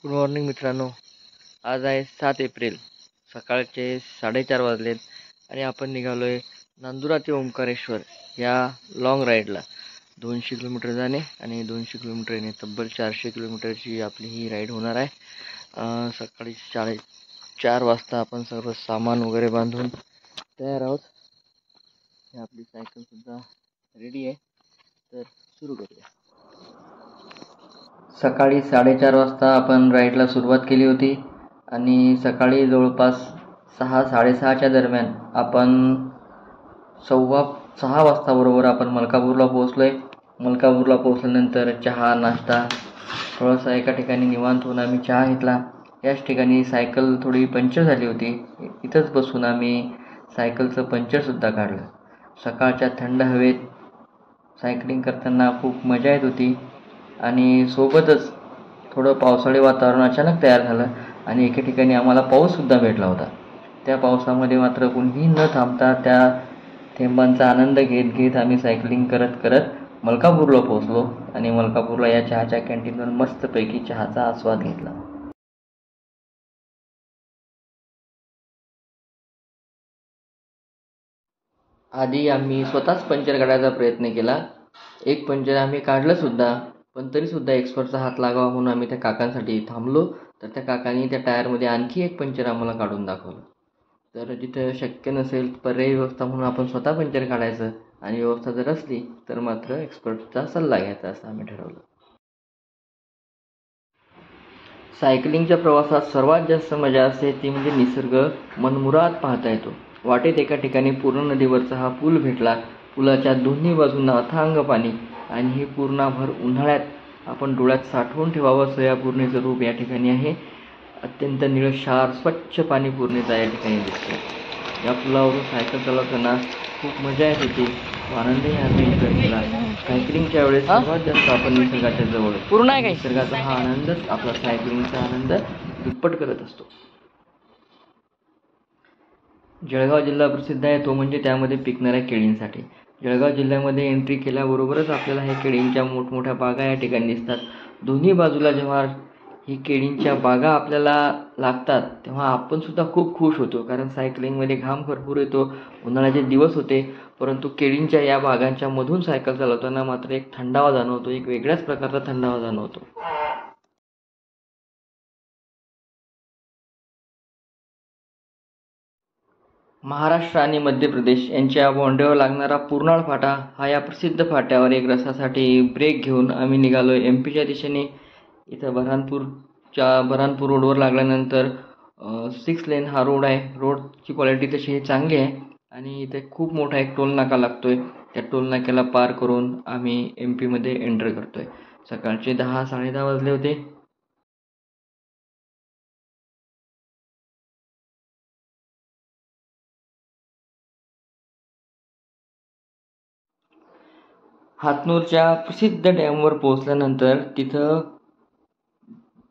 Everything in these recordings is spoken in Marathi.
गुड मॉर्निंग मित्रांनो. आज आहे 7 एप्रिल. सकाळचे 4:30 वाजलेत आणि आपण निघालो आहे नांदुरा ते ओंकारेश्वर या लाँग राईडला. 200 किलोमीटर जाणे आणि 200 किलोमीटर येणे, तब्बल 400 किलोमीटरची आपली ही राईड होणार आहे. सकाळी 4:30 वाजता आपण सर्व सामान वगैरे बांधून तयार आहोत. ही आपली सायकलसुद्धा रेडी आहे, तर सुरू करूया. सकाळी 4:30 वाजता आपण राईडला सुरुवात केली होती आणि सकाळी जवळपास 6-6:30च्या दरम्यान आपण 5:15 वाजता बरोबर आपण मलकापूरला पोहोचलो आहे. मलकापूरला पोहोचल्यानंतर चहा नाश्ता, थोडासा एका ठिकाणी निवांत होऊन आम्ही चहा घेतला. याच ठिकाणी सायकल थोडी पंक्चर झाली होती. इथंच बसून आम्ही सायकलचं पंक्चरसुद्धा काढलं. सकाळच्या थंड हवेत सायकलिंग करताना खूप मजा येत होती आणि सोबतच थोडं पावसाळी वातावरण अचानक तयार झालं आणि एके ठिकाणी आम्हाला पाऊससुद्धा भेटला होता. त्या पावसामध्ये मात्र कुणीही न थांबता त्या थेंबांचा आनंद घेत घेत आम्ही सायकलिंग करत करत मलकापूरला पोहोचलो आणि मलकापूरला या चहाच्या कॅन्टीनवर मस्तपैकी चहाचा आस्वाद घेतला. आधी आम्ही स्वतःच पंक्चर काढायचा प्रयत्न केला. एक पंक्चर आम्ही काढलंसुद्धा, पण तरीसुद्धा एक्सपर्टचा हात लागावा म्हणून आम्ही त्या काकांसाठी थांबलो. तर त्या काकांनी त्या टायरमध्ये आणखी एक पंक्चर आम्हाला काढून दाखवलं. तर जिथं शक्य नसेल पर्यायी व्यवस्था म्हणून आपण स्वतः पंक्चर काढायचं आणि व्यवस्था जर असली तर मात्र एक्सपर्टचा सल्ला घ्यायचा असं आम्ही ठरवलं. सायकलिंगच्या प्रवासात सर्वात जास्त मजा असते ती म्हणजे निसर्ग मनमुराद पाहता येतो. वाटेत एका ठिकाणी पूर्ण नदीवरचा हा पूल भेटला. पुलाच्या दोन्ही बाजूंना अथांग पाणी आणि हे पूर्णभर उन्हाळ्यात आपण डोळ्यात साठवून ठेवावं असं या पूर्णेचं रूप या ठिकाणी आहे. अत्यंत निळशार स्वच्छ पाणी पूर्णेचा या ठिकाणी दिसते. या पुलावरून सायकल चालवताना खूप मजा येत होती. आनंदही आम्ही एन्जॉय केला. सायकलिंगच्या वेळेस सर्वात जास्त आपण निसर्गाच्या जवळ पूर्ण आहे. निसर्गाचा हा आनंदच आपला सायकलिंगचा आनंद दुप्पट करत असतो. जळगाव जिल्हा प्रसिद्ध आहे, तो म्हणजे त्यामध्ये पिकणाऱ्या केळींसाठी. जळगाव जिल्ह्यामध्ये एंट्री केल्याबरोबरच आपल्याला हे केळींच्या मोठमोठ्या बागा या ठिकाणी दिसतात. दोन्ही बाजूला जेव्हा ही केळींच्या बागा आपल्याला लागतात तेव्हा आपण सुद्धा खूप खुश होतो, कारण सायकलिंगमध्ये घाम भरपूर येतो. उन्हाळ्याचे दिवस होते, परंतु केळींच्या या बागांच्या मधून सायकल चालवताना मात्र एक थंडावा जाणवतो, एक वेगळ्याच प्रकारचा थंडावा जाणवतो. महाराष्ट्र आणि मध्य प्रदेश यांच्या बाँड्रीवर लागणारा पूर्णाळ फाटा हा या प्रसिद्ध फाट्यावर एक रसासाठी ब्रेक घेऊन आम्ही निघालो एम पीच्या दिशेने. इथं बऱ्हाणपूर रोडवर लागल्यानंतर 6 लेन हा रोड आहे. रोडची क्वालिटी तशी चांगली आहे आणि इथे खूप मोठा एक टोल नाका लागतो आहे. त्या टोल नाक्याला पार करून आम्ही एम पीमध्ये एंटर करतो आहे. सकाळचे 10-10:30 वाजले होते. हातनूरच्या प्रसिद्ध डॅमवर पोहोचल्यानंतर तिथं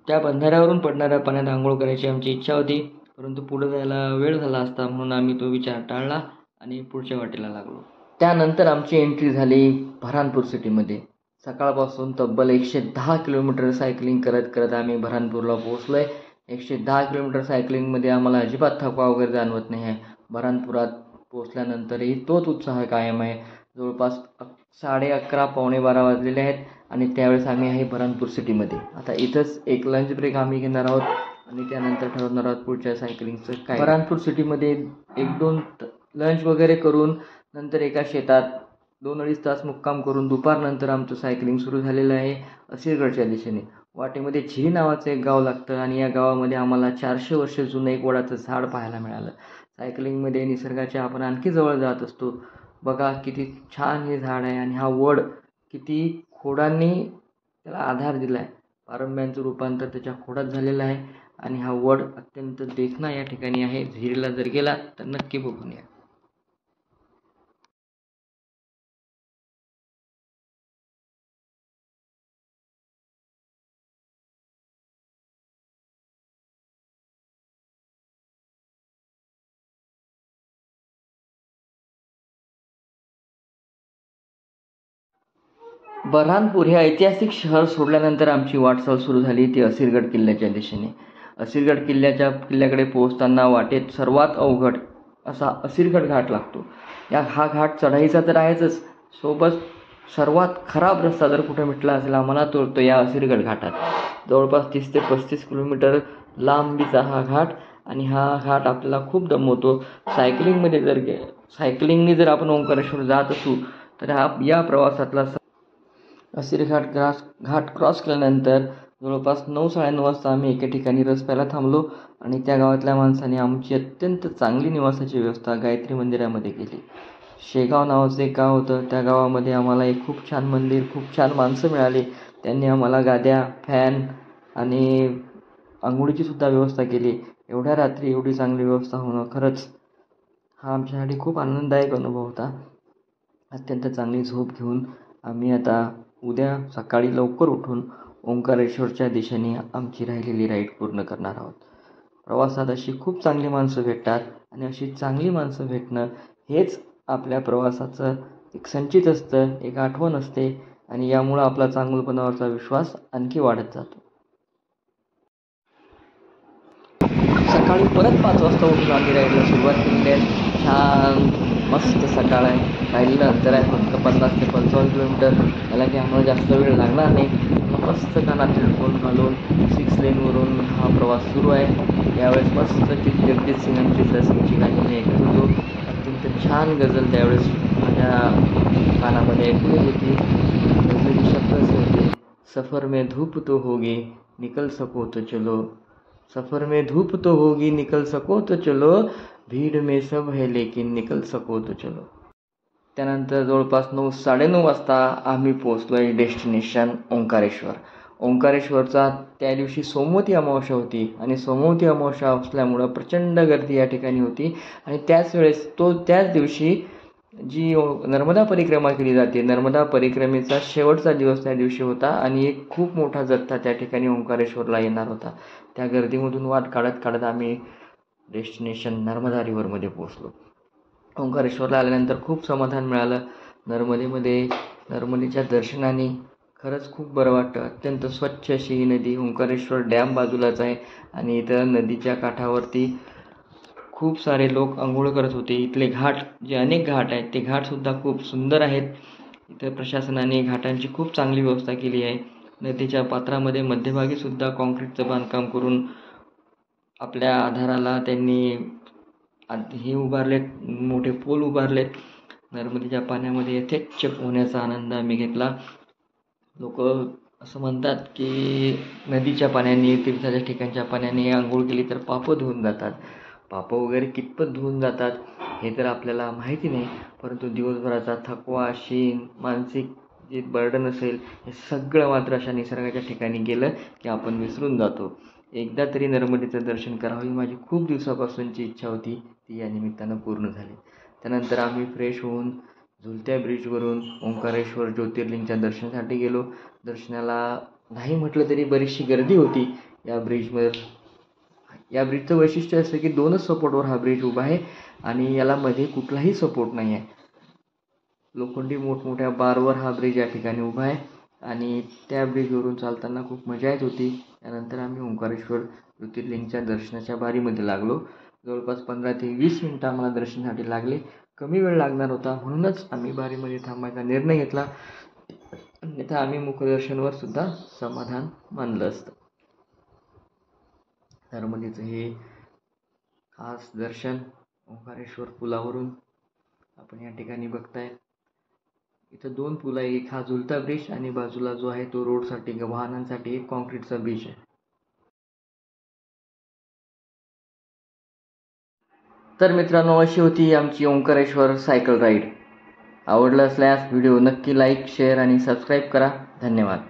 त्या बंधाऱ्यावरून पडणाऱ्या पाण्यात आंघोळ करायची आमची इच्छा होती, परंतु पुढे जायला वेळ झाला असता म्हणून आम्ही तो विचार टाळला आणि पुढच्या वाटेला लागलो. त्यानंतर आमची एंट्री झाली बऱ्हाणपूर सिटीमध्ये. सकाळपासून तब्बल 110 किलोमीटर सायकलिंग करत करत आम्ही बऱ्हाणपूरला पोहोचलो आहे. 110 किलोमीटर सायकलिंगमध्ये आम्हाला अजिबात थकवा वगैरे जाणवत नाही आहे. बऱ्हाणपुरात पोहोचल्यानंतरही तोच उत्साह कायम आहे. जवळपास 11:30 पावणे 12 वाजलेले आहेत आणि त्यावेळेस आम्ही आहे बऱ्हाणपूर सिटीमध्ये. आता इथंच एक लंच ब्रेक आम्ही घेणार आहोत आणि त्यानंतर ठरवणार आहोत पुढच्या सायकलिंगचं काय. बऱ्हाणपूर सिटीमध्ये 1-2 लंच वगैरे करून नंतर एका शेतात 2-2.5 तास मुक्काम करून दुपारनंतर आमचं सायकलिंग सुरू झालेलं आहे असिरगडच्या दिशेने. वाटेमध्ये झिरी नावाचं एक गाव लागतं आणि या गावामध्ये आम्हाला 400 वर्ष जुनं एक वडाचं झाड पाहायला मिळालं. सायकलिंगमध्ये निसर्गाच्या आपण आणखी जवळ जात असतो. बघा किती छान हे झाड आहे आणि हा वड किती खोडांनी त्याला आधार दिला आहे. पारंब्यांचं रूपांतर त्याच्या खोडात झालेलं आहे आणि हा वड अत्यंत देखणा या ठिकाणी आहे. झिरीला जर गेला तर नक्की बघून या. बऱ्हाणपूर हे ऐतिहासिक शहर सोडल्यानंतर आमची वाटचाल सुरू झाली ती असिरगड किल्ल्याच्या दिशेने. असिरगड किल्ल्याकडे पोहोचताना वाटेत सर्वात अवघड असा असिरगड घाट लागतो. हा घाट चढाईचा तर आहेच, सोबत सर्वात खराब रस्ता जर कुठे म्हटला असेल आम्हाला तो या असिरगड घाटात. जवळपास 30 ते 35 किलोमीटर लांबीचा हा घाट, आणि हा घाट आपल्याला खूप दमवतो. सायकलिंगने जर आपण ओंकारेश्वर जात असू तर या प्रवासातला असिरगड घाट क्रॉस केल्यानंतर जवळपास 9-9:30 वाजता आम्ही एके ठिकाणी रस प्यायला थांबलो, आणि त्या गावातल्या माणसाने आमची अत्यंत चांगली निवासाची व्यवस्था गायत्री मंदिरामध्ये केली. शेगाव नावाचं एक गाव होतं, त्या गावामध्ये आम्हाला एक खूप छान मंदिर, खूप छान माणसं मिळाली. त्यांनी आम्हाला गाद्या, फॅन आणि अंघोळीची सुद्धा व्यवस्था केली. एवढ्या रात्री एवढी चांगली व्यवस्था होणं खरंच हा आमच्यासाठी खूप आनंददायक अनुभव होता. अत्यंत चांगली झोप घेऊन आम्ही आता उद्या सकाळी लवकर उठून ओंकारेश्वरच्या दिशेने आमची राहिलेली राईड पूर्ण करणार आहोत. प्रवासात अशी खूप चांगली माणसं भेटतात, आणि अशी चांगली माणसं भेटणं हेच आपल्या प्रवासाचं एक संचित असतं, एक आठवण असते, आणि यामुळं आपला चांगुलपणावरचा विश्वास आणखी वाढत जातो. सकाळी परत 5 वाजता उठून आम्ही राईडला सुरुवात केलेली आहे. छान मस्त सकाळ आहे. राहिलेलं अंतर आहे फक्त 50 ते 55 किलोमीटर. त्याला की आम्हाला जास्त वेळ लागणार नाही. मस्त कानात हेडफोन घालून 6 लेनवरून हा प्रवास सुरू आहे. यावेळेस मस्त जगजित सिंग आणि चित्रा सिंगची गाणी मी ऐकत होतो. अत्यंत छान गझल त्यावेळेस माझ्या कानामध्ये ऐकली होती. गझलेचे शब्द असे होते, सफर में धूप तो होगी निकल सको तो चलो, सफर में धूप तो होगी निकल सको तो चलो, भीड़ में सब है लेकिन निकल सको तो चलो. त्यानंतर जवळपास 9-9:30 वाजता आम्ही पोहोचलो आहे डेस्टिनेशन ओंकारेश्वर. ओंकारेश्वरचा त्या दिवशी सोमवती अमावस्या होती, आणि सोमवती अमावस्या असल्यामुळं प्रचंड गर्दी या ठिकाणी होती. आणि त्याच दिवशी जी नर्मदा परिक्रमा केली जाते, नर्मदा परिक्रमेचा शेवटचा दिवस त्या दिवशी होता, आणि एक खूप मोठा जत्था त्या ठिकाणी ओंकारेश्वरला येणार होता. त्या गर्दीमधून वाट काढत आम्ही डेस्टिनेशन नर्मदा रिव्हरमध्ये पोहोचलो. ओंकारेश्वरला आल्यानंतर खूप समाधान मिळालं. नर्मदेच्या दर्शनाने खरंच खूप बरं वाटतं. अत्यंत स्वच्छ अशी ही नदी. ओंकारेश्वर डॅम बाजूलाच आहे, आणि इथं नदीच्या काठावरती खूप सारे लोक अंघोळ करत होते. इथले घाट, जे अनेक घाट आहेत, ते घाटसुद्धा खूप सुंदर आहेत. इथं प्रशासनाने घाटांची खूप चांगली व्यवस्था केली आहे. नदीच्या पात्रामध्ये मध्यभागीसुद्धा कॉन्क्रीटचं बांधकाम करून आपल्या आधाराला त्यांनी हे उभारलेत, मोठे पोल उभारलेत. नर्मदेच्या पाण्यामध्ये यथेच्छ पोहण्याचा आनंद आम्ही घेतला. लोक असं म्हणतात की नदीच्या पाण्याने, तीर्थाच्या ठिकाणच्या पाण्याने आंघोळ केली तर पापं धुवून जातात. पापं वगैरे कितपत धुवून जातात हे तर आपल्याला माहिती नाही, परंतु दिवसभराचा थकवा, शीण, मानसिक जे बर्डन असेल, हे सगळं मात्र अशा निसर्गाच्या ठिकाणी गेलं की आपण विसरून जातो. एकदा तरी नर्मदेचं दर्शन करावं ही माझी खूप दिवसापासूनची इच्छा होती, ती या निमित्तानं पूर्ण झाली. त्यानंतर आम्ही फ्रेश होऊन झुलत्या ब्रिजवरून ओंकारेश्वर ज्योतिर्लिंगच्या दर्शनासाठी गेलो. दर्शनाला नाही म्हटलं तरी बरीचशी गर्दी होती या ब्रिजवर. या ब्रिजचं वैशिष्ट्य असं की 2च सपोर्टवर हा ब्रिज उभा आहे, आणि याला मध्ये कुठलाही सपोर्ट नाही आहे. लोखंडी मोठमोठ्या बारवर हा ब्रिज या ठिकाणी उभा आहे, आणि त्या ब्रिजवरून चालताना खूप मजा येत होती. त्यानंतर आम्ही ओंकारेश्वर ज्योतिर्लिंगच्या दर्शनाच्या बारीमध्ये लागलो. जवळपास 15 ते 20 मिनटं आम्हाला दर्शनासाठी लागले. कमी वेळ लागणार होता, म्हणूनच आम्ही बारीमध्ये थांबायचा निर्णय घेतला. अन्यथा आम्ही मुखदर्शनवर सुद्धा समाधान मानलं असतं. नर्मदेचं हे खास दर्शन ओंकारेश्वर पुलावरून आपण या ठिकाणी बघताय. इथं 2 पूल आहे, एक हा झुलता ब्रिज, आणि बाजूला जो आहे तो रोडसाठी, वाहनांसाठी एक कॉन्क्रीटचा ब्रिज आहे. तर मित्रांनो, अशी होती आमची ओंकारेश्वर सायकल राईड. आवडलं असल्यास व्हिडिओ नक्की लाईक, शेअर आणि सबस्क्राईब करा. धन्यवाद.